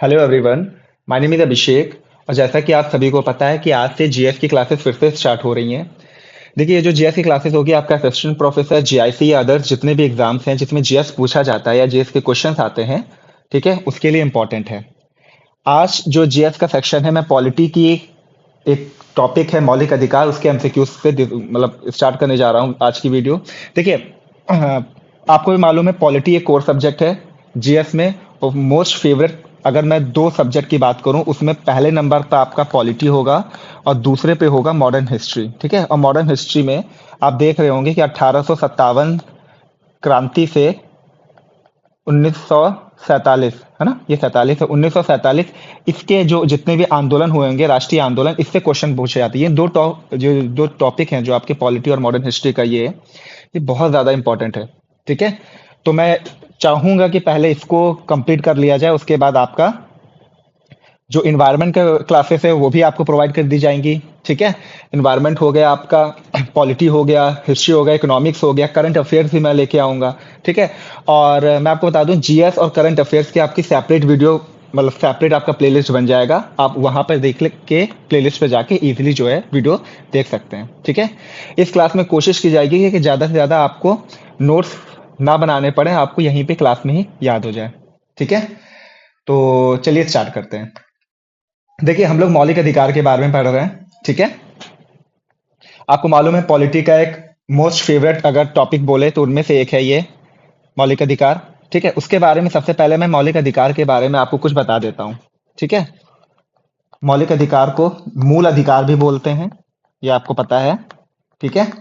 Hello everyone, my name is Abhishek. और जैसा कि आप सभी को पता है कि आज से जीएस की क्लासेस फिर से स्टार्ट हो रही हैं। देखिए, ये जो जीएस की क्लासेस होगी, आपका असिस्टेंट प्रोफेसर जीआईसी या अदर्स जितने भी एग्जाम्स हैं जिसमें जीएस पूछा जाता है या जीएस के क्वेश्चंस आते हैं, ठीक है, उसके लिए इंपॉर्टेंट है। आज जो जीएस का सेक्शन है, मैं पॉलिटी की एक टॉपिक है मौलिक अधिकार, उसके एमसीक्यूज से मतलब स्टार्ट करने जा रहा हूँ आज की वीडियो। देखिए, आपको भी मालूम है पॉलिटी एक कोर सब्जेक्ट है जीएस में। और मोस्ट फेवरेट अगर मैं दो सब्जेक्ट की बात करूं, उसमें पहले नंबर पर आपका पॉलिटी होगा और दूसरे पे होगा मॉडर्न हिस्ट्री। ठीक है, और मॉडर्न हिस्ट्री में आप देख रहे होंगे कि 1857 क्रांति से 1947, है ना, ये 47 है, 1947, इसके जो जितने भी आंदोलन हुए होंगे, राष्ट्रीय आंदोलन, इससे क्वेश्चन पूछे जाते हैं। ये दो टॉपिक हैं जो आपके पॉलिटी और मॉडर्न हिस्ट्री का ये बहुत ज्यादा इंपॉर्टेंट है। ठीक है, तो मैं चाहूंगा कि पहले इसको कंप्लीट कर लिया जाए, उसके बाद आपका जो इन्वायरमेंट का क्लासेस है वो भी आपको प्रोवाइड कर दी जाएंगी। ठीक है, इन्वायरमेंट हो गया आपका, पॉलिटी हो गया, हिस्ट्री हो गया, इकोनॉमिक्स हो गया, करंट अफेयर्स भी मैं लेके आऊंगा। ठीक है, और मैं आपको बता दूं जीएस और करंट अफेयर्स की आपकी सेपरेट वीडियो, मतलब सेपरेट आपका प्लेलिस्ट बन जाएगा। आप वहां पर देख के प्लेलिस्ट पे जाके इजीली जो है वीडियो देख सकते हैं। ठीक है, इस क्लास में कोशिश की जाएगी कि ज्यादा से ज्यादा आपको नोट्स ना बनाने पड़े, आपको यहीं पे क्लास में ही याद हो जाए। ठीक है, तो चलिए स्टार्ट करते हैं। देखिए, हम लोग मौलिक अधिकार के बारे में पढ़ रहे हैं। ठीक है, आपको मालूम है पॉलिटी का एक मोस्ट फेवरेट अगर टॉपिक बोले तो उनमें से एक है ये मौलिक अधिकार। ठीक है, उसके बारे में सबसे पहले मैं मौलिक अधिकार के बारे में आपको कुछ बता देता हूं। ठीक है, मौलिक अधिकार को मूल अधिकार भी बोलते हैं, ये आपको पता है। ठीक है,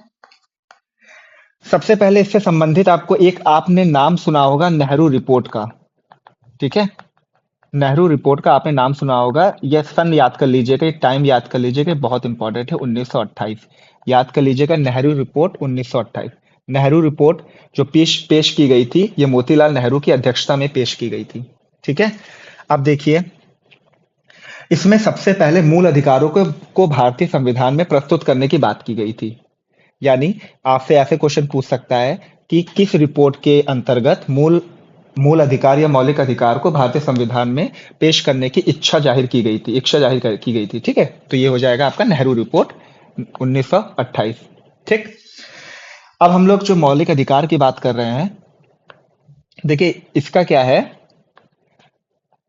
सबसे पहले इससे संबंधित आपको एक आपने नाम सुना होगा, नेहरू रिपोर्ट का। ठीक है, नेहरू रिपोर्ट का आपने नाम सुना होगा। यह सन याद कर लीजिएगा, ये टाइम याद कर लीजिएगा, बहुत इंपॉर्टेंट है, 1928 याद कर लीजिएगा। नेहरू रिपोर्ट 1928, नेहरू रिपोर्ट जो पेश पेश की गई थी, ये मोतीलाल नेहरू की अध्यक्षता में पेश की गई थी। ठीक है, अब देखिए, इसमें सबसे पहले मूल अधिकारों को भारतीय संविधान में प्रस्तुत करने की बात की गई थी। यानी आपसे ऐसे क्वेश्चन पूछ सकता है कि किस रिपोर्ट के अंतर्गत मूल मूल अधिकार या मौलिक अधिकार को भारतीय संविधान में पेश करने की इच्छा जाहिर की गई थी, की गई थी। ठीक है, तो ये हो जाएगा आपका नेहरू रिपोर्ट 1928। ठीक, अब हम लोग जो मौलिक अधिकार की बात कर रहे हैं, देखिए इसका क्या है,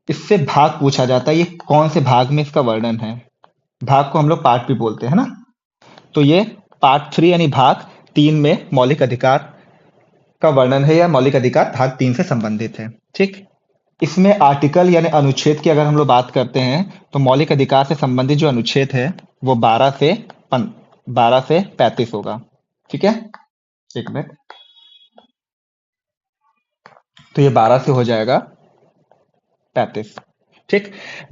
इससे भाग पूछा जाता है, ये कौन से भाग में इसका वर्णन है। भाग को हम लोग पार्ट भी बोलते हैं ना, तो ये पार्ट 3 यानी भाग 3 में मौलिक अधिकार का वर्णन है, या मौलिक अधिकार भाग 3 से संबंधित है। ठीक, इसमें आर्टिकल यानी अनुच्छेद की अगर हम लोग बात करते हैं, तो मौलिक अधिकार से संबंधित जो अनुच्छेद है वो 12 से 35 होगा। ठीक है, एक मिनट, तो ये 12 से हो जाएगा 35। ठीक,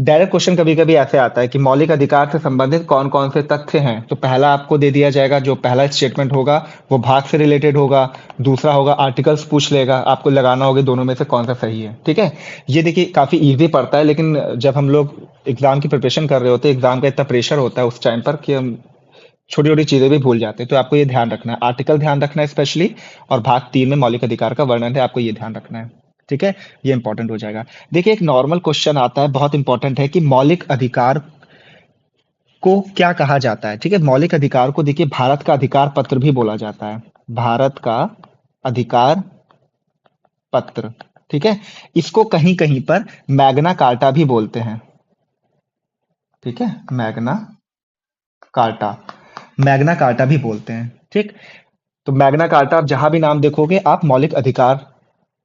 डायरेक्ट क्वेश्चन कभी कभी ऐसे आता है कि मौलिक अधिकार से संबंधित कौन कौन से तथ्य हैं, तो पहला आपको दे दिया जाएगा, जो पहला स्टेटमेंट होगा वो भाग से रिलेटेड होगा। दूसरा होगा आर्टिकल्स पूछ लेगा, आपको लगाना होगा दोनों में से कौन सा सही है। ठीक है, ये देखिए काफी इजी पड़ता है, लेकिन जब हम लोग एग्जाम की प्रिपरेशन कर रहे होते हैं, एग्जाम का इतना प्रेशर होता है उस टाइम पर कि हम छोटी छोटी चीजें भी भूल जाते हैं। तो आपको ये ध्यान रखना है, आर्टिकल ध्यान रखना है स्पेशली, और भाग 3 में मौलिक अधिकार का वर्णन है, आपको ये ध्यान रखना है। ठीक है, ये इंपॉर्टेंट हो जाएगा। देखिए, एक नॉर्मल क्वेश्चन आता है, बहुत इंपॉर्टेंट है, कि मौलिक अधिकार को क्या कहा जाता है। ठीक है, मौलिक अधिकार को देखिए भारत का अधिकार पत्र भी बोला जाता है, भारत का अधिकार पत्र। ठीक है, इसको कहीं कहीं पर मैग्ना कार्टा भी बोलते हैं। ठीक है, कार्टा मैग्ना कार्टा भी बोलते हैं। ठीक, तो मैग्ना कार्टा आप जहां भी नाम देखोगे, आप मौलिक अधिकार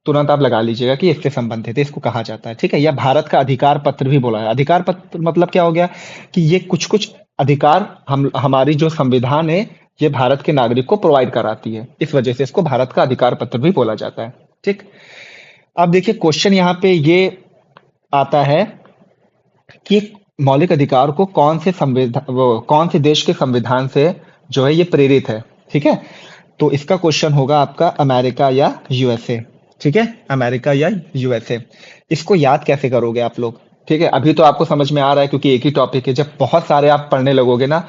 तुरंत आप लगा लीजिएगा कि इससे संबंधित है, इसको कहा जाता है। ठीक है, या भारत का अधिकार पत्र भी बोला है। अधिकार पत्र मतलब क्या हो गया कि ये कुछ कुछ अधिकार हम हमारी जो संविधान है, ये भारत के नागरिक को प्रोवाइड कराती है, इस वजह से इसको भारत का अधिकार पत्र भी बोला जाता है। ठीक, अब देखिए क्वेश्चन यहाँ पे ये आता है कि मौलिक अधिकार को कौन से देश के संविधान से जो है ये प्रेरित है। ठीक है, तो इसका क्वेश्चन होगा आपका अमेरिका या यूएसए। ठीक है, अमेरिका या यूएसए। इसको याद कैसे करोगे आप लोग। ठीक है, अभी तो आपको समझ में आ रहा है क्योंकि एक ही टॉपिक है। जब बहुत सारे आप पढ़ने लगोगे ना,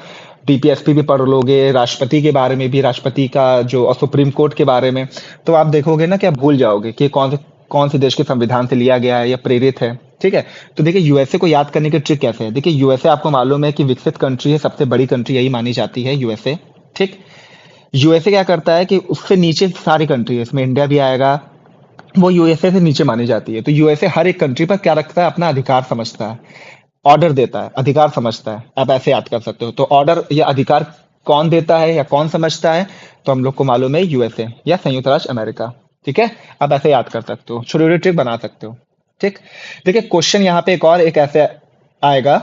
डीपीएसपी भी पढ़ लोगे, राष्ट्रपति के बारे में भी, राष्ट्रपति का जो और सुप्रीम कोर्ट के बारे में, तो आप देखोगे ना कि आप भूल जाओगे कि कौन से देश के संविधान से लिया गया है या प्रेरित है। ठीक है। तो देखिए यूएसए को याद करने की ट्रिक कैसे है, देखिए यूएसए आपको मालूम है कि विकसित कंट्री है, सबसे बड़ी कंट्री यही मानी जाती है यूएसए। ठीक। यूएसए क्या करता है कि उससे नीचे सारी कंट्री है, इसमें इंडिया भी आएगा, वो यूएसए से नीचे मानी जाती है। तो यूएसए हर एक कंट्री पर क्या रखता है, अपना अधिकार समझता है, ऑर्डर देता है, अधिकार समझता है। आप ऐसे याद कर सकते हो। तो ऑर्डर या अधिकार कौन देता है या कौन समझता है, तो हम लोग को मालूम है यूएसए या संयुक्त राष्ट्र अमेरिका। ठीक है, आप ऐसे याद कर सकते हो, छोटी छोटी ट्रिक बना सकते हो। ठीक। देखिए क्वेश्चन यहाँ पे एक और एक ऐसे आएगा,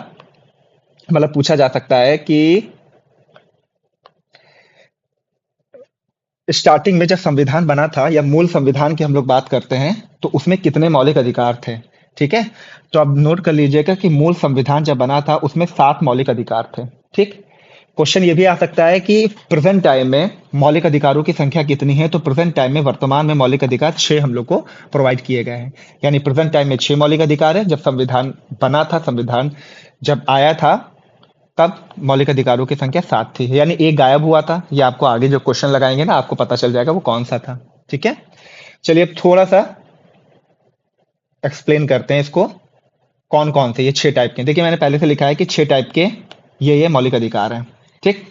मतलब पूछा जा सकता है कि स्टार्टिंग में जब संविधान बना था या मूल संविधान की हम लोग बात करते हैं, तो उसमें कितने मौलिक अधिकार थे। ठीक है, तो अब नोट कर लीजिएगा कि मूल संविधान जब बना था उसमें 7 मौलिक अधिकार थे। ठीक। क्वेश्चन ये भी आ सकता है कि प्रेजेंट टाइम में मौलिक अधिकारों की संख्या कितनी है, तो प्रेजेंट टाइम में वर्तमान में मौलिक अधिकार 6 हम लोग को प्रोवाइड किए गए हैं। यानी प्रेजेंट टाइम में 6 मौलिक अधिकार है। जब संविधान बना था, संविधान जब आया था, तब मौलिक अधिकारों की संख्या 7 थी, यानी एक गायब हुआ था। ये आपको आगे जो क्वेश्चन लगाएंगे ना, आपको पता चल जाएगा वो कौन सा था। ठीक है, चलिए अब थोड़ा सा एक्सप्लेन करते हैं इसको, कौन कौन से ये 6 टाइप के। देखिए मैंने पहले से लिखा है कि 6 टाइप के ये मौलिक अधिकार हैं। ठीक।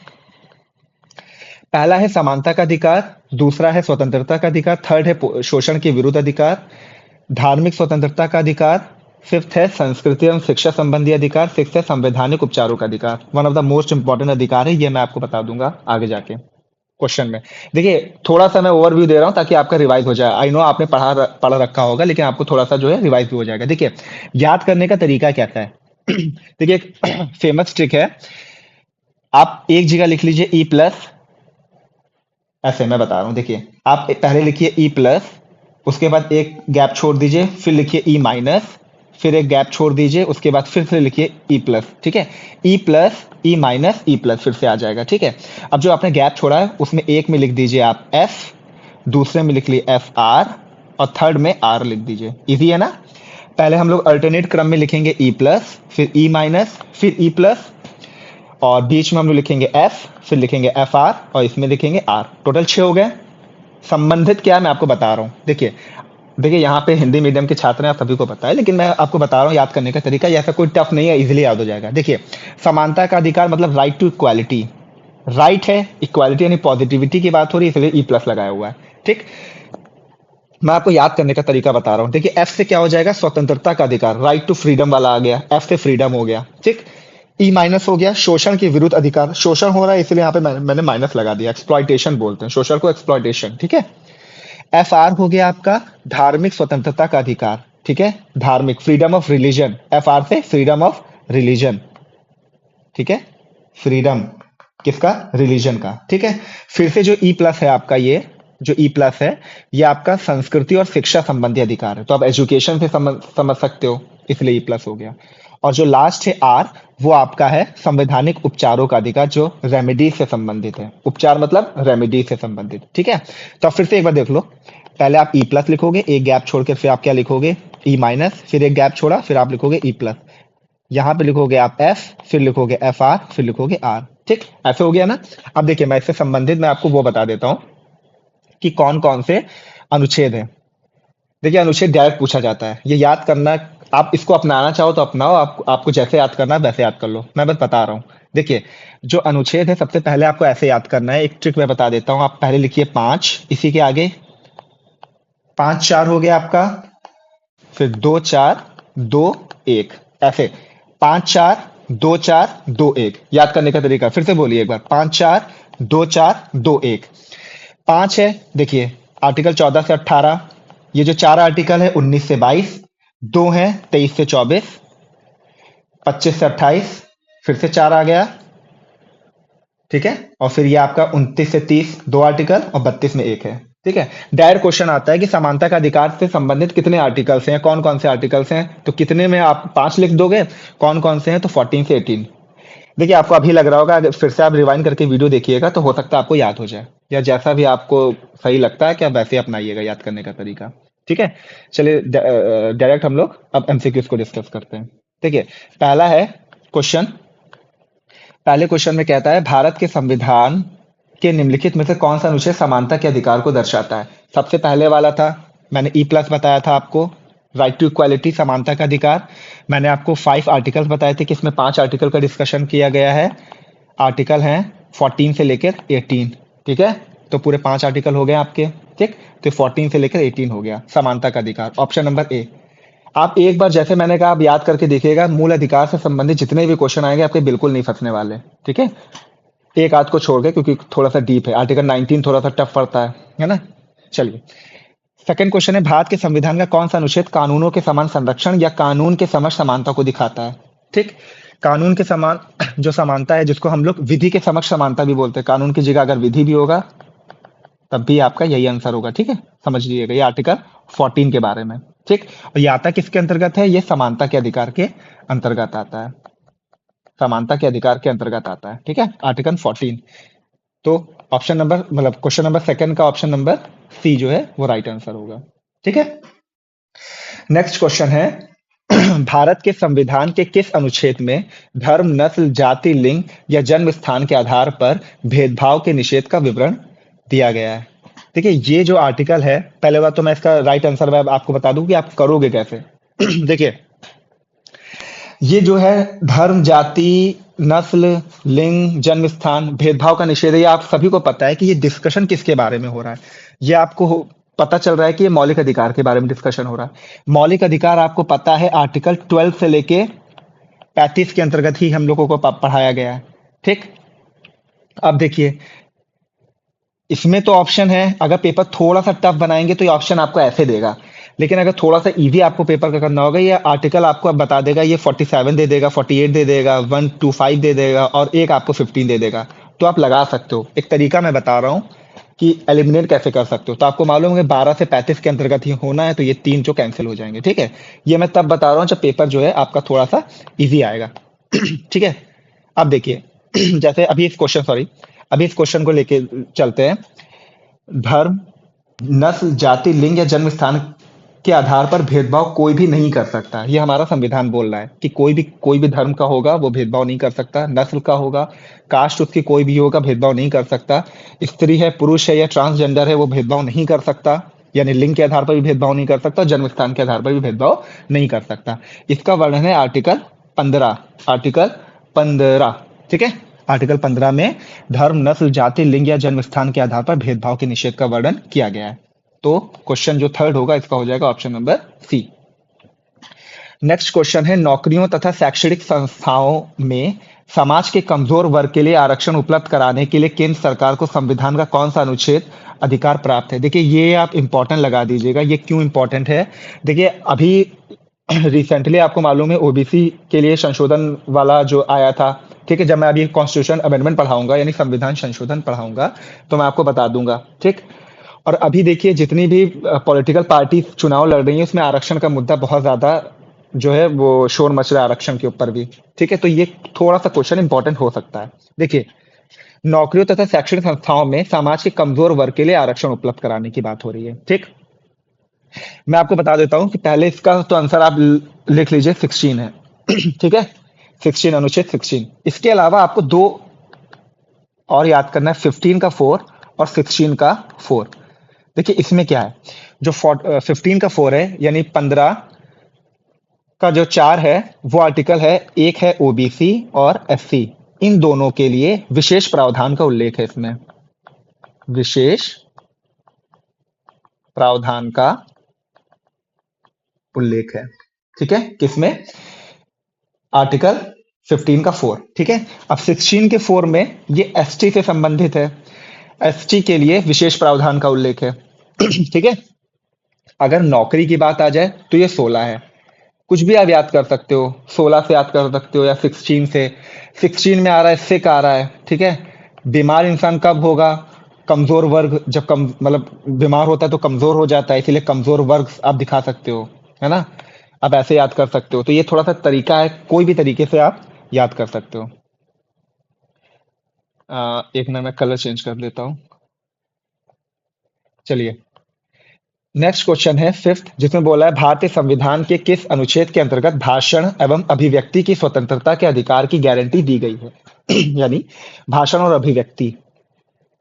पहला है समानता का अधिकार, दूसरा है स्वतंत्रता का अधिकार, थर्ड है शोषण के विरुद्ध अधिकार, धार्मिक स्वतंत्रता का अधिकार, फिफ्थ है संस्कृति एवं शिक्षा संबंधी अधिकार, सिक्स है संवैधानिक उपचारों का अधिकार। One of the most important अधिकार है, ये मैं आपको बता दूंगा आगे जाके क्वेश्चन में। देखिए थोड़ा सा मैं ओवरव्यू दे रहा हूं ताकि आपका रिवाइज हो जाए। आई नो आपने पढ़ रखा होगा, लेकिन आपको थोड़ा सा जो है रिवाइज भी हो जाएगा। देखिए याद करने का तरीका कैसा है देखिए एक फेमस ट्रिक है, आप एक जगह लिख लीजिए ई प्लस, ऐसे मैं बता रहा हूं। देखिए आप पहले लिखिए ई प्लस, उसके बाद एक गैप छोड़ दीजिए, फिर लिखिए ई माइनस, फिर एक गैप छोड़ दीजिए, उसके बाद फिर से लिखिए ई प्लस। ठीक है, E plus E minus E plus फिर से आ जाएगा। ठीक है, अब जो आपने गैप छोड़ा है उसमें एक में लिख दीजिए आप एफ, दूसरे में लिख लिए एफ आर, और थर्ड में आर लिख दीजिए। इजी है ना। पहले हम लोग अल्टरनेट क्रम में लिखेंगे ई प्लस, फिर ई माइनस, फिर ई प्लस, और बीच में हम लोग लिखेंगे एफ, फिर लिखेंगे एफ आर, और इसमें लिखेंगे आर। टोटल 6 हो गए। संबंधित क्या है मैं आपको बता रहा हूं। देखिए देखिए यहाँ पे हिंदी मीडियम के छात्र हैं, आप सभी को पता है, लेकिन मैं आपको बता रहा हूँ याद करने का तरीका। ये ऐसा कोई टफ नहीं है, इजीली याद हो जाएगा। देखिए समानता का अधिकार मतलब राइट टू इक्वालिटी, राइट है, इक्वालिटी यानी पॉजिटिविटी की बात हो रही है, इसलिए ई प्लस लगाया हुआ है। ठीक, मैं आपको याद करने का तरीका बता रहा हूँ। देखिए एफ से क्या हो जाएगा, स्वतंत्रता का अधिकार, राइट टू फ्रीडम वाला आ गया, एफ से फ्रीडम हो गया। ठीक, ई माइनस हो गया शोषण के विरुद्ध अधिकार, शोषण हो रहा है इसलिए यहाँ पे मैंने माइनस लगा दिया, एक्सप्लॉइटेशन बोलते हैं शोषण को, एक्सप्लॉइटेशन। ठीक है, एफ आर हो गया आपका धार्मिक स्वतंत्रता का अधिकार। ठीक है, धार्मिक, freedom of religion, F R से फ्रीडम ऑफ रिलीजन। ठीक है, फ्रीडम किसका, रिलीजन का। ठीक है, फिर से जो ई प्लस है आपका, ये जो ई प्लस है ये आपका संस्कृति और शिक्षा संबंधी अधिकार है, तो आप एजुकेशन से समझ सकते हो, इसलिए ई प्लस हो गया। और जो लास्ट है आर, वो आपका है संवैधानिक उपचारों का अधिकार, जो रेमेडी से संबंधित है। उपचार मतलब रेमेडी से संबंधित। ठीक है, तो फिर से एक बार देख लो, पहले आप ई प्लस लिखोगे, एक गैप छोड़ के फिर आप क्या लिखोगे, ई माइनस, फिर एक गैप छोड़ा, फिर आप लिखोगे ई प्लस, यहाँ पे लिखोगे आप एफ, फिर लिखोगे एफ आर, फिर लिखोगे आर। ठीक, ऐसे हो गया ना। अब देखिए मैं इससे संबंधित मैं आपको वो बता देता हूं कि कौन कौन से अनुच्छेद है। देखिए अनुच्छेद डायरेक्ट पूछा जाता है, ये याद करना, आप इसको अपनाना चाहो तो अपनाओ, आपको जैसे याद करना है वैसे याद कर लो, मैं बस बता रहा हूँ। देखिए जो अनुच्छेद है सबसे पहले आपको ऐसे याद करना है, एक ट्रिक मैं बता देता हूँ। आप पहले लिखिए 5, इसी के आगे 5 4 हो गया आपका, फिर 2 4 2 1, ऐसे 5 4 2 4 2 1। याद करने का तरीका फिर से बोलिए एक बार, 5 4 2 4 2 1। 5 है, देखिए आर्टिकल 14 से 18, ये जो 4 आर्टिकल है 19 से 22, 2 है 23 से 24, 25 से 28, फिर से 4 आ गया। ठीक है, और फिर ये आपका 29 से 30 2 आर्टिकल, और 32 में 1 है। ठीक है, डायरेक्ट क्वेश्चन आता है कि समानता का अधिकार से संबंधित कितने आर्टिकल्स हैं, कौन कौन से आर्टिकल्स हैं, तो कितने में आप 5 लिख दोगे, कौन कौन से हैं, तो 14 से 18। देखिए आपको अभी लग रहा होगा, अगर फिर से आप रिवाइंड करके वीडियो देखिएगा तो हो सकता है आपको याद हो जाए, या जैसा भी आपको सही लगता है कि आप वैसे अपनाइएगा याद करने का तरीका। ठीक है, चलिए डायरेक्ट हम लोग अब एमसीक्यूज को डिस्कस करते हैं। देखिए पहला है क्वेश्चन, पहले क्वेश्चन में कहता है भारत के संविधान के निम्नलिखित में से कौन सा अनुच्छेद समानता के अधिकार को दर्शाता है। सबसे पहले वाला था, मैंने ई प्लस बताया था आपको, राइट टू इक्वालिटी, समानता का अधिकार। मैंने आपको 5 आर्टिकल्स बताए थे कि इसमें 5 आर्टिकल का डिस्कशन किया गया है। आर्टिकल हैं 14 से लेकर 18, ठीक है। तो पूरे 5 आर्टिकल हो गए आपके, ठीक। तो 14 से लेकर 18 हो गया समानता का अधिकार, ऑप्शन नंबर ए। आप एक बार, जैसे मैंने कहा, आप याद करके देखिएगा, मूल अधिकार से संबंधित जितने भी क्वेश्चन आएंगे आपके बिल्कुल नहीं फंसने वाले, ठीक है। एक आध को छोड़ के, क्योंकि थोड़ा सा डीप है। आर्टिकल 19 थोड़ा सा टफ पड़ता है ना। चलिए, सेकंड क्वेश्चन है, भारत के संविधान का कौन सा अनुच्छेद कानूनों के समान संरक्षण या कानून के समक्ष समानता को दिखाता है? ठीक, कानून के समान जो समानता है, जिसको हम लोग विधि के समक्ष समानता भी बोलते हैं। कानून की जगह अगर विधि भी होगा तब भी आपका यही आंसर होगा, ठीक है। समझ लीजिएगा, ये आर्टिकल 14 के बारे में, ठीक। और ये आता किसके अंतर्गत है? ये समानता के अधिकार के अंतर्गत आता है, समानता के अधिकार के अंतर्गत आता है, ठीक है, आर्टिकल 14। तो ऑप्शन नंबर, मतलब क्वेश्चन नंबर सेकंड का ऑप्शन नंबर सी जो है वो राइट आंसर होगा, ठीक है। नेक्स्ट क्वेश्चन है, भारत के संविधान के किस अनुच्छेद में धर्म, नस्ल, जाति, लिंग या जन्म स्थान के आधार पर भेदभाव के निषेध का विवरण दिया गया है? देखिए, ये जो आर्टिकल है, पहले बात तो मैं इसका राइट आंसर मैं आपको बता दूं कि आप करोगे कैसे। देखिए, ये जो है धर्म, जाति, नस्ल, लिंग, जन्म स्थान, भेदभाव का निषेध है, ये आप सभी को पता है कि ये डिस्कशन किसके बारे में हो रहा है। ये आपको पता चल रहा है कि ये मौलिक अधिकार के बारे में डिस्कशन हो रहा है। मौलिक अधिकार आपको पता है आर्टिकल 12 से लेके 35 के अंतर्गत ही हम लोगों को पढ़ाया गया है, ठीक। अब देखिए, इसमें तो ऑप्शन है, अगर पेपर थोड़ा सा टफ बनाएंगे तो ये ऑप्शन आपको ऐसे देगा, लेकिन अगर थोड़ा सा इजी आपको पेपर का करना होगा, ये आर्टिकल आपको अब बता देगा, ये 47 दे देगा, 48 दे देगा, 125 दे देगा और एक आपको 15 दे देगा। तो आप लगा सकते हो। एक तरीका मैं बता रहा हूँ कि एलिमिनेट कैसे कर सकते हो। तो आपको मालूम है 12 से 35 के अंतर्गत ही होना है, तो ये 3 जो कैंसिल हो जाएंगे, ठीक है। ये मैं तब बता रहा हूँ जब पेपर जो है आपका थोड़ा सा ईजी आएगा। ठीक है। अब देखिए, जैसे अभी इस क्वेश्चन को लेके चलते हैं। धर्म, नस्ल, जाति, लिंग या जन्म स्थान के आधार पर भेदभाव कोई भी नहीं कर सकता। ये हमारा संविधान बोल रहा है कि कोई भी धर्म का होगा वो भेदभाव नहीं कर सकता। नस्ल का होगा, कास्ट उसकी कोई भी होगा, भेदभाव नहीं कर सकता। स्त्री है, पुरुष है या ट्रांसजेंडर है, वो भेदभाव नहीं कर सकता, यानी लिंग के आधार पर भी भेदभाव नहीं कर सकता, जन्म स्थान के आधार पर भी भेदभाव नहीं कर सकता। इसका वर्णन है आर्टिकल 15, आर्टिकल 15, ठीक है। आर्टिकल 15 में धर्म, नस्ल, जाति, लिंग या जन्म स्थान के आधार पर भेदभाव के निषेध का वर्णन किया गया है। तो क्वेश्चन जो थर्ड होगा इसका हो जाएगा option number C. Next question है, नौकरियों तथा शैक्षणिक संस्थाओं में समाज के कमजोर वर्ग के लिए आरक्षण उपलब्ध कराने के लिए केंद्र सरकार को संविधान का कौन सा अनुच्छेद अधिकार प्राप्त है? देखिए, ये आप इंपॉर्टेंट लगा दीजिएगा। ये क्यों इंपॉर्टेंट है? देखिए, अभी रिसेंटली आपको मालूम है ओबीसी के लिए संशोधन वाला जो आया था, ठीक है। जब मैं अभी कॉन्स्टिट्यूशन अमेंडमेंट पढ़ाऊंगा, यानी संविधान संशोधन पढ़ाऊंगा, तो मैं आपको बता दूंगा, ठीक। और अभी देखिए, जितनी भी पॉलिटिकल पार्टी चुनाव लड़ रही है, उसमें आरक्षण का मुद्दा बहुत ज्यादा जो है वो शोर मच रहा है आरक्षण के ऊपर भी, ठीक है। तो ये थोड़ा सा क्वेश्चन इंपॉर्टेंट हो सकता है। देखिए, नौकरियों तथा शैक्षणिक संस्थाओं में समाज के कमजोर वर्ग के लिए आरक्षण उपलब्ध कराने की बात हो रही है, ठीक। मैं आपको बता देता हूं कि पहले इसका तो आंसर आप लिख लीजिए, 16 है। ठीक है, 16, अनुच्छेद 16। इसके अलावा आपको दो और याद करना है, 15 का 4 और 16 का 4। देखिए, इसमें क्या है, जो 15 का 4 है, यानी 15 का जो 4 है वो आर्टिकल है, एक है ओबीसी और एससी, इन दोनों के लिए विशेष प्रावधान का उल्लेख है। इसमें विशेष प्रावधान का उल्लेख है, ठीक है। किसमें? आर्टिकल 15 का 4, ठीक है। अब 16 के 4 में ये एसटी से संबंधित है, एसटी के लिए विशेष प्रावधान का उल्लेख है। ठीक है। अगर नौकरी की बात आ जाए तो ये 16 है। कुछ भी आप याद कर सकते हो, 16 से याद कर सकते हो या 16 से। 16 में आ रहा है, सिक आ रहा है, ठीक है। बीमार इंसान कब होगा? कमजोर वर्ग जब मतलब बीमार होता है तो कमजोर हो जाता है, इसीलिए कमजोर वर्ग आप दिखा सकते हो, है ना। आप ऐसे याद कर सकते हो। तो ये थोड़ा सा तरीका है, कोई भी तरीके से आप याद कर सकते हो। एक मिनट में कलर चेंज कर देता हूं। चलिए, नेक्स्ट क्वेश्चन है 5th, जिसमें बोला है भारतीय संविधान के किस अनुच्छेद के अंतर्गत भाषण एवं अभिव्यक्ति की स्वतंत्रता के अधिकार की गारंटी दी गई है? यानी भाषण और अभिव्यक्ति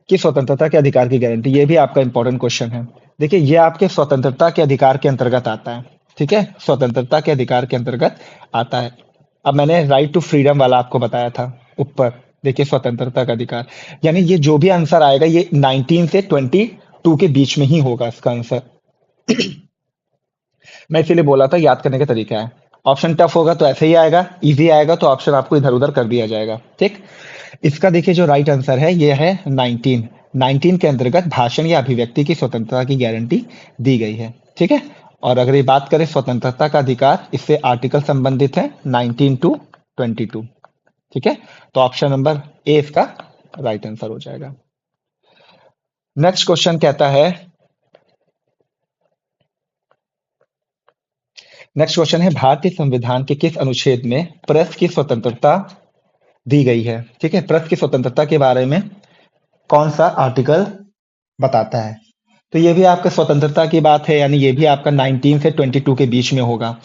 की स्वतंत्रता के अधिकार की गारंटी, ये भी आपका इंपॉर्टेंट क्वेश्चन है। देखिए, ये आपके स्वतंत्रता के अधिकार के अंतर्गत आता है, ठीक है, स्वतंत्रता के अधिकार के अंतर्गत आता है। अब मैंने राइट टू फ्रीडम वाला आपको बताया था ऊपर, देखिए स्वतंत्रता का अधिकार, यानी ये जो भी आंसर आएगा ये 19 से 22 के बीच में ही होगा इसका आंसर। मैं इसीलिए बोला था याद करने का तरीका है। ऑप्शन टफ होगा तो ऐसे ही आएगा, इजी आएगा तो ऑप्शन आपको इधर उधर कर दिया जाएगा। ठीक, इसका देखिए जो राइट आंसर है ये है 19। 19 के अंतर्गत भाषण या अभिव्यक्ति की स्वतंत्रता की गारंटी दी गई है। ठीक है, और अगर ये बात करें स्वतंत्रता का अधिकार, इससे आर्टिकल संबंधित है 19 टू 22। ठीक है, तो ऑप्शन नंबर ए इसका राइट आंसर हो जाएगा। नेक्स्ट क्वेश्चन कहता है, नेक्स्ट क्वेश्चन है भारतीय संविधान के किस अनुच्छेद में प्रेस की स्वतंत्रता दी गई है। ठीक है, प्रेस की स्वतंत्रता के बारे में कौन सा आर्टिकल बताता है। तो ये भी आपका स्वतंत्रता की बात है, यानी ये भी आपका 19 से 22 के बीच में होगा।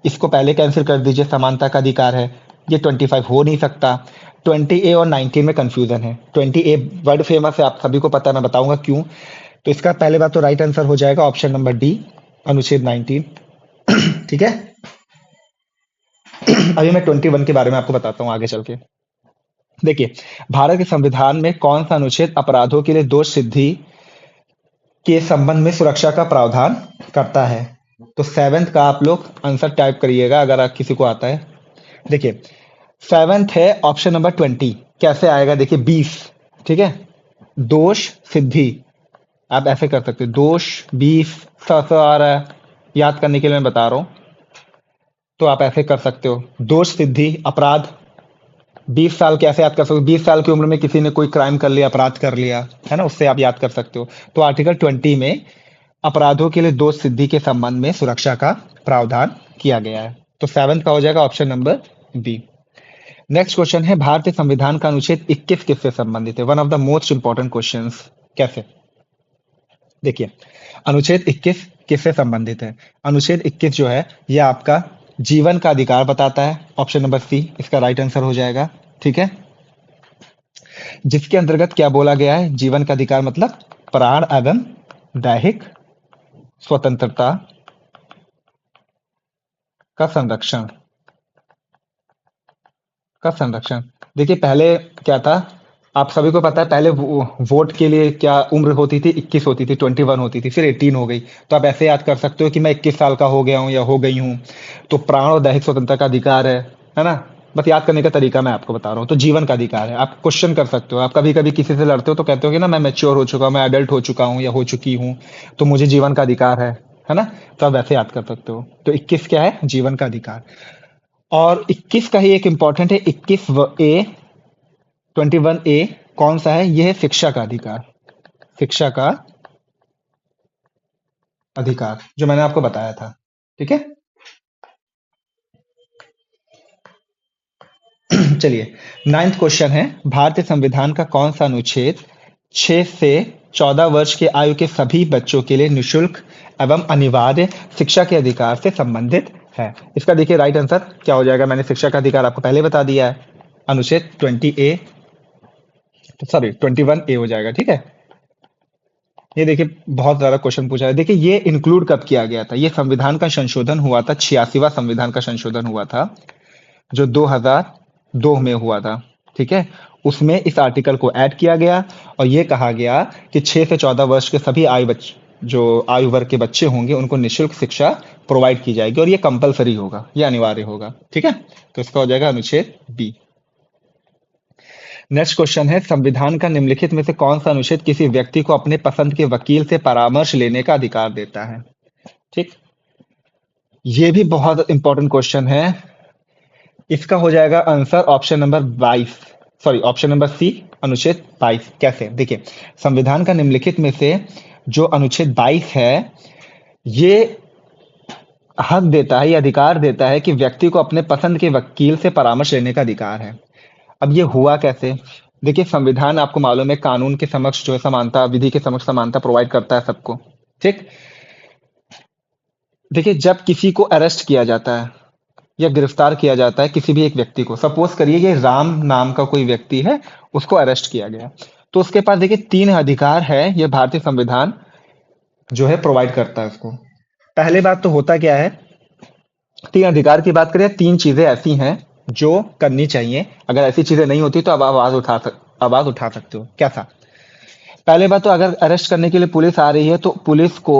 इसको पहले कैंसिल कर दीजिए, समानता का अधिकार है, ये 25 हो नहीं सकता। 20A और 19 में कंफ्यूजन है। 20A वर्ड फेमस है, आप सभी को पता है, मैं बताऊंगा क्यों। तो इसका पहले बात तो राइट आंसर हो जाएगा ऑप्शन नंबर डी, अनुच्छेद 19। ठीक है, अभी मैं 21 के बारे में आपको बताता हूँ आगे चल के। देखिए, भारत के संविधान में कौन सा अनुच्छेद अपराधों के लिए दोष सिद्धि के संबंध में सुरक्षा का प्रावधान करता है। तो 7th का आप लोग आंसर टाइप करिएगा अगर किसी को आता है। देखिए 7th है ऑप्शन नंबर 20। कैसे आएगा, देखिए 20। ठीक है, दोष सिद्धि, आप ऐसे कर सकते हो, दोष 20 आ रहा है, याद करने के लिए मैं बता रहा हूं, तो आप ऐसे कर सकते हो। दोष सिद्धि अपराध, 20 साल कैसे याद कर सकते हो, 20 साल की उम्र में किसी ने कोई क्राइम कर लिया, अपराध कर लिया है ना, उससे आप याद कर सकते हो। तो आर्टिकल 20 में अपराधों के लिए दोष सिद्धि के संबंध में सुरक्षा का प्रावधान किया गया है। तो 7th का हो जाएगा option number B. Next question है, भारतीय संविधान का अनुच्छेद 21 किससे संबंधित है। One of the most important question. कैसे, देखिए अनुच्छेद 21 किससे संबंधित है। अनुच्छेद 21 जो है ये आपका जीवन का अधिकार बताता है, ऑप्शन नंबर सी इसका राइट आंसर हो जाएगा। ठीक है, जिसके अंतर्गत क्या बोला गया है, जीवन का अधिकार मतलब प्राण एवं दैहिक स्वतंत्रता का संरक्षण, का संरक्षण। देखिए पहले क्या था, आप सभी को पता है, पहले वोट के लिए क्या उम्र होती थी, 21 होती थी, 21 होती थी, फिर 18 हो गई। तो आप ऐसे याद कर सकते हो कि मैं 21 साल का हो गया हूं या हो गई हूं, तो प्राण और दैहिक स्वतंत्रता का अधिकार है ना। बस याद करने का तरीका मैं आपको बता रहा हूँ। तो जीवन का अधिकार है, आप क्वेश्चन कर सकते हो। आप कभी कभी किसी से लड़ते हो तो कहते हो कि ना मैं मैच्योर हो चुका हूँ, मैं एडल्ट हो चुका हूँ या हो चुकी हूँ, तो मुझे जीवन का अधिकार है ना। तो आप वैसे याद कर सकते हो। तो 21 क्या है, जीवन का अधिकार। और 21 का ही एक इंपॉर्टेंट है, 21A, 21A कौन सा है, यह है शिक्षा का अधिकार। शिक्षा का अधिकार जो मैंने आपको बताया था। ठीक है, चलिए 9th क्वेश्चन है, भारतीय संविधान का कौन सा अनुच्छेद 6 से 14 वर्ष की आयु के सभी बच्चों के लिए निशुल्क एवं अनिवार्य शिक्षा के अधिकार से संबंधित है। इसका देखिए राइट आंसर क्या हो जाएगा, मैंने शिक्षा का अधिकार आपको पहले बता दिया है, अनुच्छेद 20A, सॉरी 21A हो जाएगा। ठीक है, ये देखिए बहुत ज्यादा क्वेश्चन पूछा है। देखिए ये इंक्लूड कब किया गया था, ये संविधान का संशोधन हुआ था, 86वां संविधान का संशोधन हुआ था जो 2002 में हुआ था। ठीक है, उसमें इस आर्टिकल को ऐड किया गया और ये कहा गया कि 6 से 14 वर्ष के सभी जो आयु वर्ग के बच्चे होंगे उनको निःशुल्क शिक्षा प्रोवाइड की जाएगी और ये कंपलसरी होगा, ये अनिवार्य होगा। ठीक है, तो इसका हो जाएगा अनुच्छेद बी। नेक्स्ट क्वेश्चन है, संविधान का निम्नलिखित में से कौन सा अनुच्छेद किसी व्यक्ति को अपने पसंद के वकील से परामर्श लेने का अधिकार देता है। ठीक, ये भी बहुत इंपॉर्टेंट क्वेश्चन है। इसका हो जाएगा answer option number 22, sorry option number C, अनुच्छेद 22। कैसे, देखिए संविधान का निम्नलिखित में से जो अनुच्छेद 22 है ये हक देता है, ये अधिकार देता है कि व्यक्ति को अपने पसंद के वकील से परामर्श लेने का अधिकार है। अब ये हुआ कैसे, देखिए संविधान आपको मालूम है कानून के समक्ष जो है समानता, विधि के समक्ष समानता प्रोवाइड करता है सबको। ठीक, देखिए जब किसी को अरेस्ट किया जाता है या गिरफ्तार किया जाता है किसी भी एक व्यक्ति को, सपोज करिए ये राम नाम का कोई व्यक्ति है, उसको अरेस्ट किया गया, तो उसके पास देखिए 3 अधिकार है, ये भारतीय संविधान जो है प्रोवाइड करता है उसको। पहले बात तो होता क्या है, तीन अधिकार की बात करें, तीन चीजें ऐसी हैं जो करनी चाहिए, अगर ऐसी चीजें नहीं होती तो आप आवाज उठा सकते हो। क्या था? पहले बात तो अगर अरेस्ट करने के लिए पुलिस आ रही है तो पुलिस को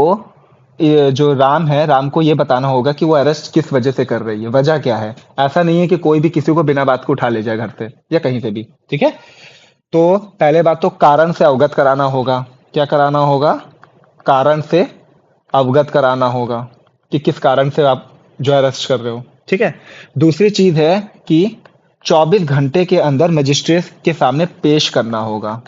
ये जो राम है, राम को ये बताना होगा कि वो अरेस्ट किस वजह से कर रही है, वजह क्या है। ऐसा नहीं है कि कोई भी किसी को बिना बात को उठा ले जाए घर से या कहीं से भी, ठीक है। तो पहले बात तो कारण से अवगत कराना होगा। क्या कराना होगा? कारण से अवगत कराना होगा कि किस कारण से आप जो अरेस्ट कर रहे हो, ठीक है। दूसरी चीज है कि 24 घंटे के अंदर मजिस्ट्रेट के सामने पेश करना होगा।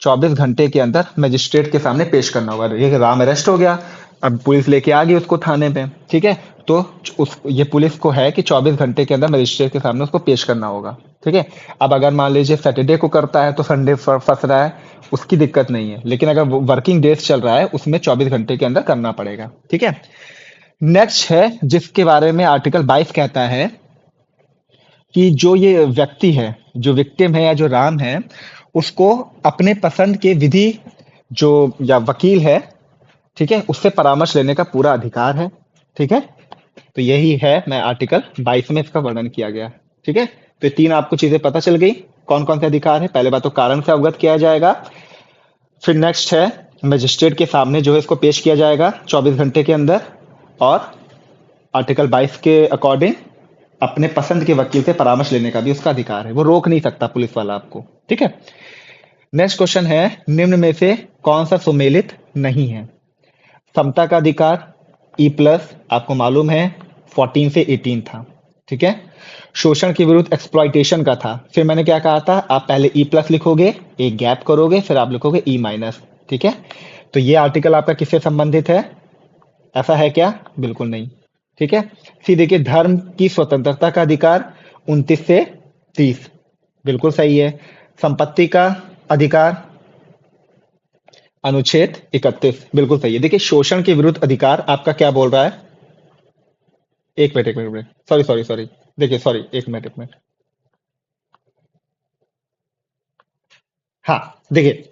24 घंटे के अंदर मजिस्ट्रेट के सामने पेश करना होगा। ये राम अरेस्ट हो गया, अब पुलिस लेके आ गई उसको थाने पे, ठीक है। तो उस ये पुलिस को है कि 24 घंटे के अंदर मजिस्ट्रेट के सामने उसको पेश करना होगा, ठीक है। अब अगर मान लीजिए सैटरडे को करता है तो संडे फंस रहा है, उसकी दिक्कत नहीं है, लेकिन अगर वर्किंग डेज चल रहा है उसमें 24 घंटे के अंदर करना पड़ेगा, ठीक है। नेक्स्ट है जिसके बारे में आर्टिकल 22 कहता है कि जो ये व्यक्ति है, जो विक्टिम है या जो राम है, उसको अपने पसंद के विधि जो या वकील है, ठीक है, उससे परामर्श लेने का पूरा अधिकार है, ठीक है। तो यही है, मैं आर्टिकल 22 में इसका वर्णन किया गया, ठीक है। तो ये तीन आपको चीजें पता चल गई, कौन कौन से अधिकार है। पहले बात तो कारण से अवगत किया जाएगा, फिर नेक्स्ट है मजिस्ट्रेट के सामने जो है इसको पेश किया जाएगा 24 घंटे के अंदर, और आर्टिकल 22 के अकॉर्डिंग अपने पसंद के वकील से परामर्श लेने का भी उसका अधिकार है, वो रोक नहीं सकता पुलिस वाला आपको, ठीक है। नेक्स्ट क्वेश्चन है, निम्न में से कौन सा सुमेलित नहीं है? समता का अधिकार, ई प्लस आपको मालूम है 14 से 18 था, ठीक है। शोषण के विरुद्ध एक्सप्लॉइटेशन का था, फिर मैंने क्या कहा था, आप पहले ई प्लस लिखोगे, एक गैप करोगे, फिर आप लिखोगे ई माइनस, ठीक है। तो ये आर्टिकल आपका किससे संबंधित है? ऐसा है क्या? बिल्कुल नहीं, ठीक है। फिर देखिए, धर्म की स्वतंत्रता का अधिकार 29 से 30, बिल्कुल सही है। संपत्ति का अधिकार अनुच्छेद 31, बिल्कुल सही है। देखिए, शोषण के विरुद्ध अधिकार आपका क्या बोल रहा है? एक मिनट, एक minute, minute, sorry sorry sorry, देखिए सॉरी, एक मिनट, एक मिनट। हाँ, देखिए,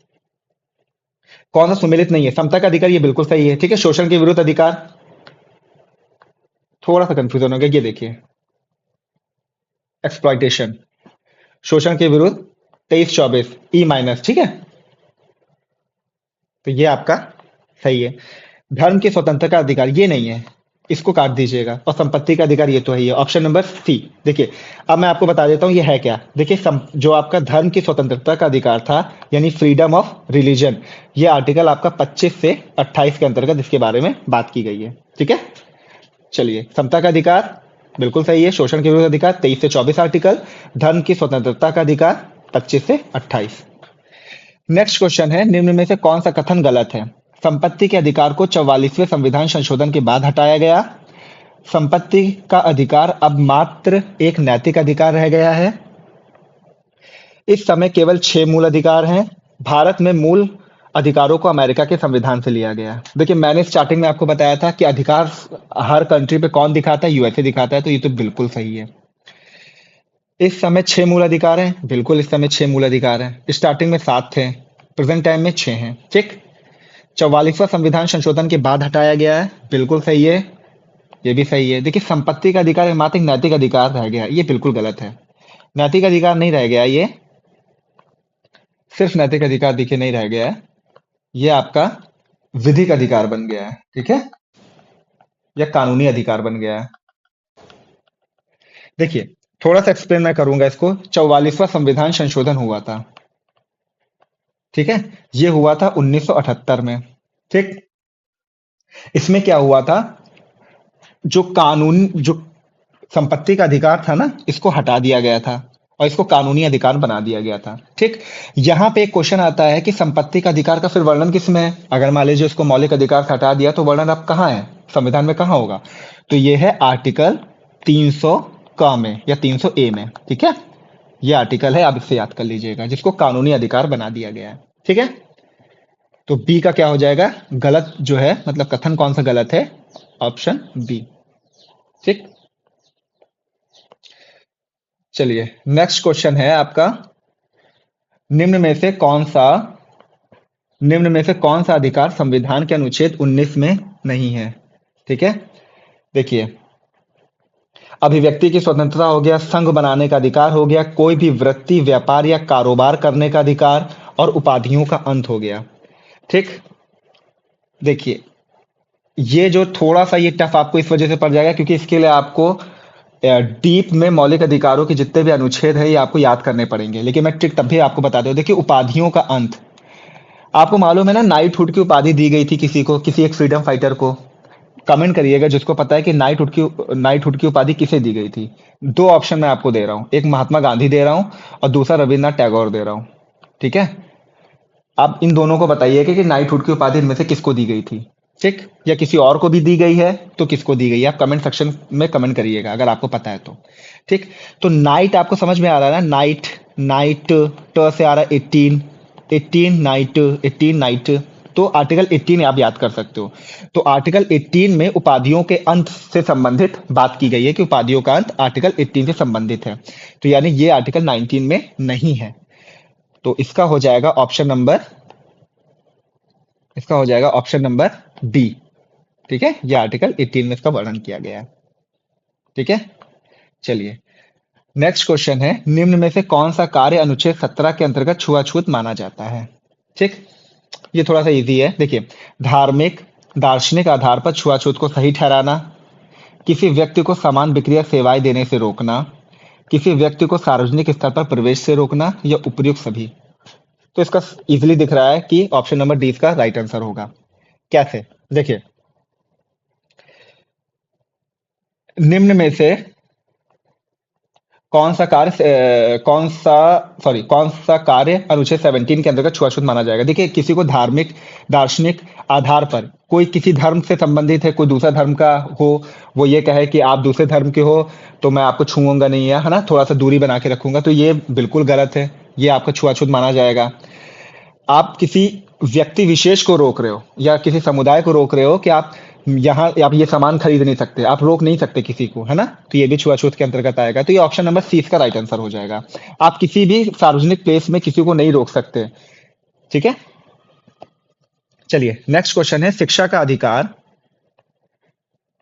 कौन सा सुमेलित नहीं है? समता का अधिकार, ये बिल्कुल सही है, ठीक है। शोषण के विरुद्ध अधिकार, थोड़ा सा कंफ्यूजन हो गया, ये देखिए, एक्सप्लॉइटेशन, शोषण के विरुद्ध 23-24 ई माइनस, ठीक है। तो ये आपका सही है। धर्म की स्वतंत्रता का अधिकार ये नहीं है, इसको काट दीजिएगा, और संपत्ति का अधिकार ये तो है, ऑप्शन नंबर सी। देखिए, अब मैं आपको बता देता हूं ये है क्या। देखिए, जो आपका धर्म की स्वतंत्रता का अधिकार था, यानी फ्रीडम ऑफ रिलीजन, ये आर्टिकल आपका 25 से 28 के अंतर्गत इसके बारे में बात की गई है, ठीक है। चलिए, समता का अधिकार बिल्कुल सही है। शोषण के विरुद्ध अधिकार 23 से 24 आर्टिकल, धर्म की स्वतंत्रता का अधिकार 25 से 28। नेक्स्ट क्वेश्चन है, निम्न में से कौन सा कथन गलत है? संपत्ति के अधिकार को 44वें संविधान संशोधन के बाद हटाया गया। संपत्ति का अधिकार अब मात्र एक नैतिक अधिकार रह गया है। इस समय केवल 6 मूल अधिकार हैं। भारत में मूल अधिकारों को अमेरिका के संविधान से लिया गया है। देखिए, मैंने स्टार्टिंग में आपको बताया था कि अधिकार हर कंट्री पे कौन दिखाता है? यूएसए दिखाता है, तो ये तो बिल्कुल सही है। इस समय 6 मूल अधिकार हैं, बिल्कुल इस समय 6 मूल अधिकार हैं। स्टार्टिंग में 7 थे, प्रेजेंट टाइम में 6 हैं, ठीक। 44वां संविधान संशोधन के बाद हटाया गया है, बिल्कुल सही है, ये भी सही है। देखिए, संपत्ति का अधिकार मात्र एक नैतिक अधिकार रह गया, ये बिल्कुल गलत है। नैतिक अधिकार नहीं रह गया, ये सिर्फ नैतिक अधिकार देखिए नहीं रह गया है, ये आपका विधिक अधिकार बन गया है, ठीक है, या कानूनी अधिकार बन गया है। देखिए, थोड़ा सा एक्सप्लेन मैं करूंगा इसको। 44वां संविधान संशोधन हुआ था, ठीक है, ये हुआ था 1978 में, ठीक। इसमें क्या हुआ था, जो कानून जो संपत्ति का अधिकार था ना, इसको हटा दिया गया था और इसको कानूनी अधिकार बना दिया गया था, ठीक। यहाँ पे एक क्वेश्चन आता है कि संपत्ति का अधिकार का फिर वर्णन किसमें है? अगर मान लीजिए उसको मौलिक अधिकार से हटा दिया तो वर्णन अब कहाँ है? संविधान में कहाँ होगा? तो ये है आर्टिकल 300 क में या 300 ए में, ठीक है। ये आर्टिकल है, आप इससे याद कर लीजिएगा, जिसको कानूनी अधिकार बना दिया गया है, ठीक है। तो बी का क्या हो जाएगा? गलत जो है, मतलब कथन कौन सा गलत है? ऑप्शन बी, ठीक। चलिए, नेक्स्ट क्वेश्चन है आपका, निम्न में से कौन सा निम्न में से कौन सा अधिकार संविधान के अनुच्छेद 19 में नहीं है। ठीक है, देखिए, अभिव्यक्ति की स्वतंत्रता हो गया, संघ बनाने का अधिकार हो गया, कोई भी वृत्ति, व्यापार या कारोबार करने का अधिकार, और उपाधियों का अंत हो गया। ठीक, देखिए, ये जो थोड़ा सा ये टफ आपको इस वजह से पड़ जाएगा क्योंकि इसके लिए आपको डीप में मौलिक अधिकारों के जितने भी अनुच्छेद है ये आपको याद करने पड़ेंगे, लेकिन मैं ट्रिक तब भी आपको बता दूं। देखिए, उपाधियों का अंत, आपको मालूम है ना, नाइटहुड की उपाधि दी गई थी किसी को, किसी एक फ्रीडम फाइटर को। कमेंट करिएगा जिसको पता है कि नाइटहुड की उपाधि किसे दी गई थी। दो ऑप्शन मैं आपको दे रहा हूं, एक महात्मा गांधी दे रहा हूं और दूसरा रविन्द्रनाथ टैगोर दे रहा हूं। ठीक है, आप इन दोनों को बताइएगा कि नाइटहुड की उपाधि इनमें से किसको दी गई थी। ठीक, या किसी और को भी दी गई है तो किसको दी गई है, आप कमेंट सेक्शन में कमेंट करिएगा अगर आपको पता है तो। ठीक, तो नाइट आपको समझ में आ रहा है ना, नाइट, नाइट ट से आ रहा है 18, 18 नाइट, 18 नाइट, तो आर्टिकल 18 आप याद कर सकते हो। तो आर्टिकल 18 में उपाधियों के अंत से संबंधित बात की गई है कि उपाधियों का अंत आर्टिकल 18 से संबंधित है, तो यानी ये आर्टिकल 19 में नहीं है। तो इसका हो जाएगा ऑप्शन नंबर बी। ठीक है, ये आर्टिकल 18 में इसका वर्णन किया गया है। ठीक है, चलिए, नेक्स्ट क्वेश्चन है, निम्न में से कौन सा कार्य अनुच्छेद 17 के अंतर्गत छुआछूत माना जाता है। ठीक, ये थोड़ा सा इजी है। देखिए, धार्मिक, दार्शनिक आधार पर छुआछूत को सही ठहराना, किसी व्यक्ति को समान बिक्री या सेवाएं देने से रोकना, किसी व्यक्ति को सार्वजनिक स्थल पर प्रवेश से रोकना, या उपयुक्त सभी। तो इसका इजीली दिख रहा है कि ऑप्शन नंबर डी इसका राइट आंसर होगा। कैसे, देखिए, निम्न में से कौन सा कार्य अनुच्छेद 17 के अंतर्गत छुआछूत माना जाएगा। देखिए, किसी को धार्मिक, दार्शनिक आधार पर, कोई किसी धर्म से संबंधित है, कोई दूसरा धर्म का हो, वो ये कहे कि आप दूसरे धर्म के हो तो मैं आपको छूऊंगा नहीं, है ना, थोड़ा सा दूरी बना के रखूंगा, तो ये बिल्कुल गलत है, ये आपका छुआछूत माना जाएगा। आप किसी व्यक्ति विशेष को रोक रहे हो या किसी समुदाय को रोक रहे हो कि आप ये सामान खरीद नहीं सकते, आप रोक नहीं सकते किसी को, है ना, तो ये भी छुआछूत के अंतर्गत आएगा। तो ये ऑप्शन नंबर सी इसका राइट आंसर हो जाएगा। आप किसी भी सार्वजनिक प्लेस में किसी को नहीं रोक सकते। ठीक है, चलिए, नेक्स्ट क्वेश्चन है, शिक्षा का अधिकार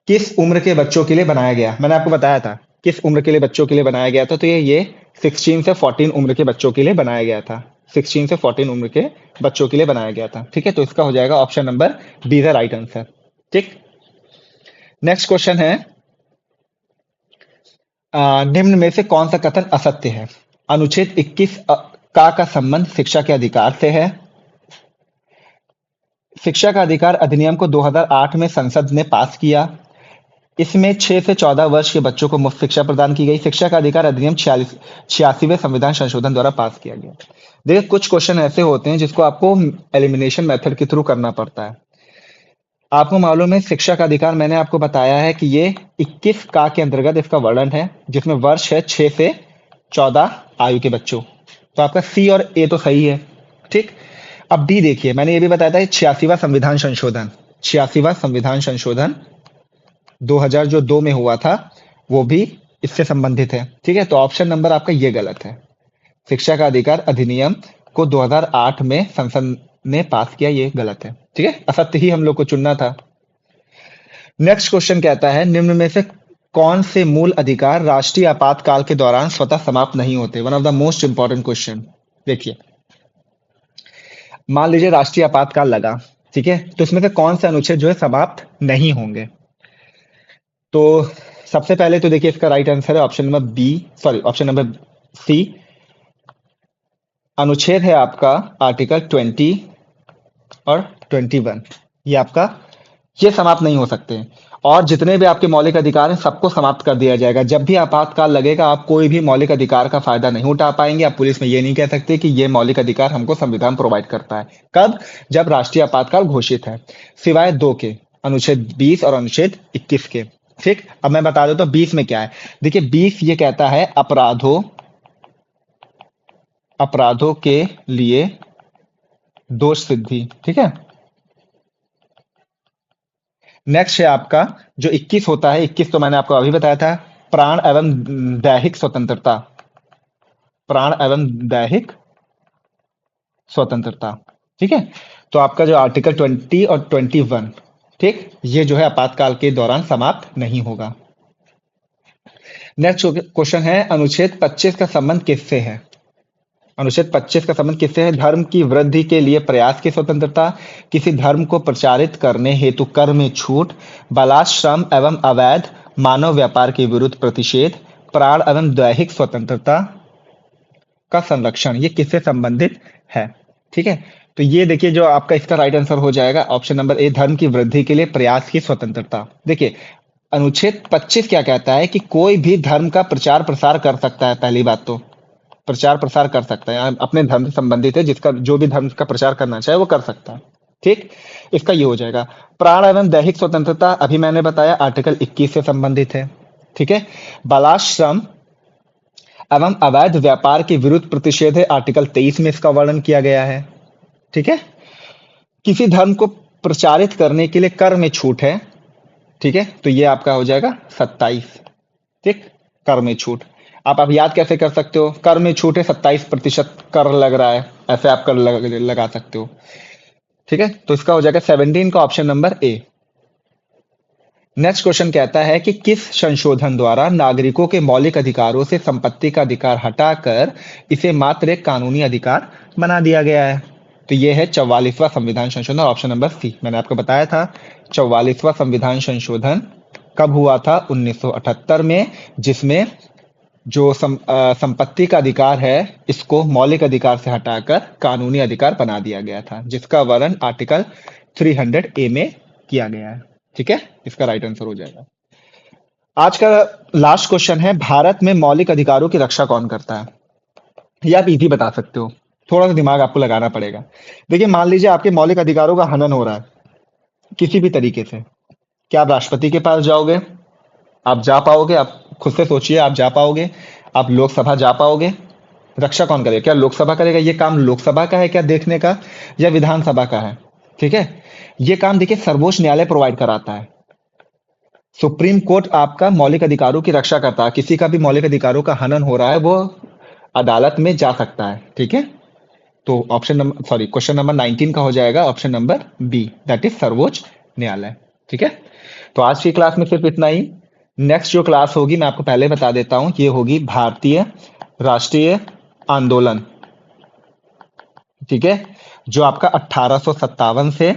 किस उम्र के बच्चों के लिए बनाया गया। मैंने आपको बताया था किस उम्र के लिए बच्चों के लिए बनाया गया था, तो ये 16 से 14 उम्र के बच्चों के लिए बनाया गया था। 16 से 14 उम्र के बच्चों के लिए बनाया गया था। ठीक है, तो इसका हो जाएगा option number be the right answer. ठीक, नेक्स्ट क्वेश्चन है, निम्न में से कौन सा कथन असत्य है। अनुच्छेद 21 का संबंध शिक्षा के अधिकार से है। शिक्षा का अधिकार अधिनियम को 2008 में संसद ने पास किया। इसमें 6 से 14 वर्ष के बच्चों को मुफ्त शिक्षा प्रदान की गई। शिक्षा का अधिकार अधिनियम 86वें संविधान संशोधन द्वारा पास किया गया। देखिए, कुछ क्वेश्चन ऐसे होते हैं जिसको आपको एलिमिनेशन मेथड के थ्रू करना पड़ता है। आपको मालूम है, शिक्षा का अधिकार मैंने आपको बताया है कि ये 21 का के अंतर्गत इसका वर्णन है, जिसमें वर्ष है 6 से 14 आयु के बच्चों। तो आपका सी और ए तो सही है। ठीक, अब डी देखिए, मैंने ये भी बताया था 86वां संविधान संशोधन, 86वां संविधान संशोधन 2000 जो 2 में हुआ था वो भी इससे संबंधित है। ठीक है, तो ऑप्शन नंबर आपका ये गलत है। शिक्षा का अधिकार अधिनियम को 2008 में संसद ने पास किया, ये गलत है। ठीक है, असत्य ही हम लोग को चुनना था। नेक्स्ट क्वेश्चन कहता है, निम्न में से कौन से मूल अधिकार राष्ट्रीय आपातकाल के दौरान स्वतः समाप्त नहीं होते। One of the most important question. देखिए, मान लीजिए राष्ट्रीय आपातकाल लगा, ठीक है, तो इसमें से कौन से अनुच्छेद जो है समाप्त नहीं होंगे। तो सबसे पहले तो देखिए, इसका राइट आंसर है ऑप्शन नंबर सी। अनुच्छेद है आपका आर्टिकल 20 और 21, ये आपका, ये समाप्त नहीं हो सकते। और जितने भी आपके मौलिक अधिकार हैं सबको समाप्त कर दिया जाएगा। जब भी आपातकाल लगेगा आप कोई भी मौलिक अधिकार का फायदा नहीं उठा पाएंगे। आप पुलिस में ये नहीं कह सकते कि ये मौलिक अधिकार हमको संविधान प्रोवाइड करता है। कब? जब राष्ट्रीय आपातकाल घोषित है, सिवाय दो के, अनुच्छेद 20 और अनुच्छेद 21 के। ठीक, अब मैं बता देता हूं 20 में क्या है। देखिए, 20 ये कहता है अपराधों के लिए दोष सिद्धि। ठीक है, नेक्स्ट है आपका जो 21 होता है, 21 तो मैंने आपको अभी बताया था, प्राण एवं दैहिक स्वतंत्रता, प्राण एवं दैहिक स्वतंत्रता। ठीक है, तो आपका जो आर्टिकल 20 और 21, ठीक, ये जो है आपातकाल के दौरान समाप्त नहीं होगा। नेक्स्ट क्वेश्चन है, अनुच्छेद 25 का संबंध किससे है? अनुच्छेद 25 का संबंध किससे है? धर्म की वृद्धि के लिए प्रयास की स्वतंत्रता, किसी धर्म को प्रचारित करने हेतु कर में छूट, बालाश्रम एवं अवैध मानव व्यापार के विरुद्ध प्रतिषेध, प्राण एवं दैहिक स्वतंत्रता का संरक्षण, ये किससे संबंधित है? ठीक है, तो ये देखिए जो आपका इसका राइट आंसर हो जाएगा ऑप्शन नंबर ए, धर्म की वृद्धि के लिए प्रयास की स्वतंत्रता। देखिए अनुच्छेद 25 क्या कहता है कि कोई भी धर्म का प्रचार प्रसार कर सकता है। पहली बात तो प्रचार प्रसार कर सकता है, अपने धर्म से संबंधित है, जिसका जो भी धर्म का प्रचार करना चाहे वो कर सकता है। ठीक, इसका ये हो जाएगा। प्राण एवं दैहिक स्वतंत्रता अभी मैंने बताया आर्टिकल 21 से संबंधित है। ठीक है, बालाश्रम एवं अवैध व्यापार के विरुद्ध प्रतिषेध है, आर्टिकल 23 में इसका वर्णन किया गया है। ठीक है, किसी धर्म को प्रचारित करने के लिए कर में छूट है। ठीक है, तो ये आपका हो जाएगा 27। ठीक, कर में छूट आप याद कैसे कर सकते हो? कर में छूट है, 27% कर लग रहा है, ऐसे आप कर लगा सकते हो। ठीक है, तो इसका हो जाएगा 17 का option number A. Next question कहता है कि किस संशोधन द्वारा नागरिकों के मौलिक अधिकारों से संपत्ति का अधिकार हटाकर इसे मात्र एक कानूनी अधिकार बना दिया गया है? तो ये है 44वां संविधान संशोधन, ऑप्शन नंबर सी। मैंने आपको बताया था 44वां संविधान संशोधन कब हुआ था? 1978 में, जिसमें जो संपत्ति का अधिकार है इसको मौलिक अधिकार से हटाकर कानूनी अधिकार बना दिया गया था, जिसका वर्णन आर्टिकल 300A में किया गया है। ठीक है, इसका राइट आंसर हो जाएगा। आज का लास्ट क्वेश्चन है, भारत में मौलिक अधिकारों की रक्षा कौन करता है? ये आप इजी बता सकते हो, थोड़ा सा दिमाग आपको लगाना पड़ेगा। देखिए मान लीजिए आपके मौलिक अधिकारों का हनन हो रहा है किसी भी तरीके से, क्या आप राष्ट्रपति के पास जाओगे? आप जा पाओगे? आप खुद से सोचिए, आप जा पाओगे? आप लोकसभा जा पाओगे? रक्षा कौन करेगा? क्या लोकसभा करेगा? ये काम लोकसभा का है क्या देखने का, या विधानसभा का है? ठीक है, ये काम देखिए सर्वोच्च न्यायालय प्रोवाइड कराता है। सुप्रीम कोर्ट आपका मौलिक अधिकारों की रक्षा करता है। किसी का भी मौलिक अधिकारों का हनन हो रहा है वो अदालत में जा सकता है। ठीक है, तो क्वेश्चन नंबर 19 का हो जाएगा option number B, that is सर्वोच्च न्यायालय। ठीक है, तो आज की क्लास में सिर्फ इतना ही। नेक्स्ट जो क्लास होगी मैं आपको पहले बता देता हूं, ये होगी भारतीय राष्ट्रीय आंदोलन। ठीक है, जो आपका 1857 से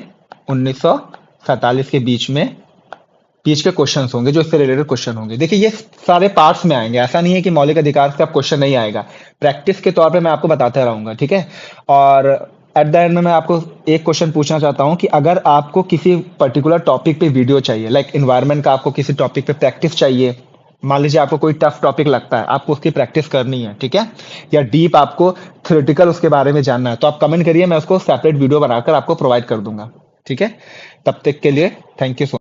1947 के बीच के क्वेश्चंस होंगे, जो इससे रिलेटेड क्वेश्चन होंगे। देखिए ये सारे पार्ट्स में आएंगे, ऐसा नहीं है कि मौलिक अधिकार से आप क्वेश्चन नहीं आएगा, प्रैक्टिस के तौर पे मैं आपको बताते रहूंगा। ठीक है, और एट द एंड में मैं आपको एक क्वेश्चन पूछना चाहता हूं कि अगर आपको किसी पर्टिकुलर टॉपिक पे वीडियो चाहिए, लाइक एनवायरनमेंट का आपको किसी टॉपिक पे प्रैक्टिस चाहिए, मान लीजिए आपको कोई टफ टॉपिक लगता है, आपको उसकी प्रैक्टिस करनी है, ठीक है, या डीप आपको थ्योरेटिकल उसके बारे में जानना है, तो आप कमेंट करिए, मैं उसको सेपरेट वीडियो बनाकर आपको प्रोवाइड कर दूंगा। ठीक है, तब तक के लिए थैंक यू सो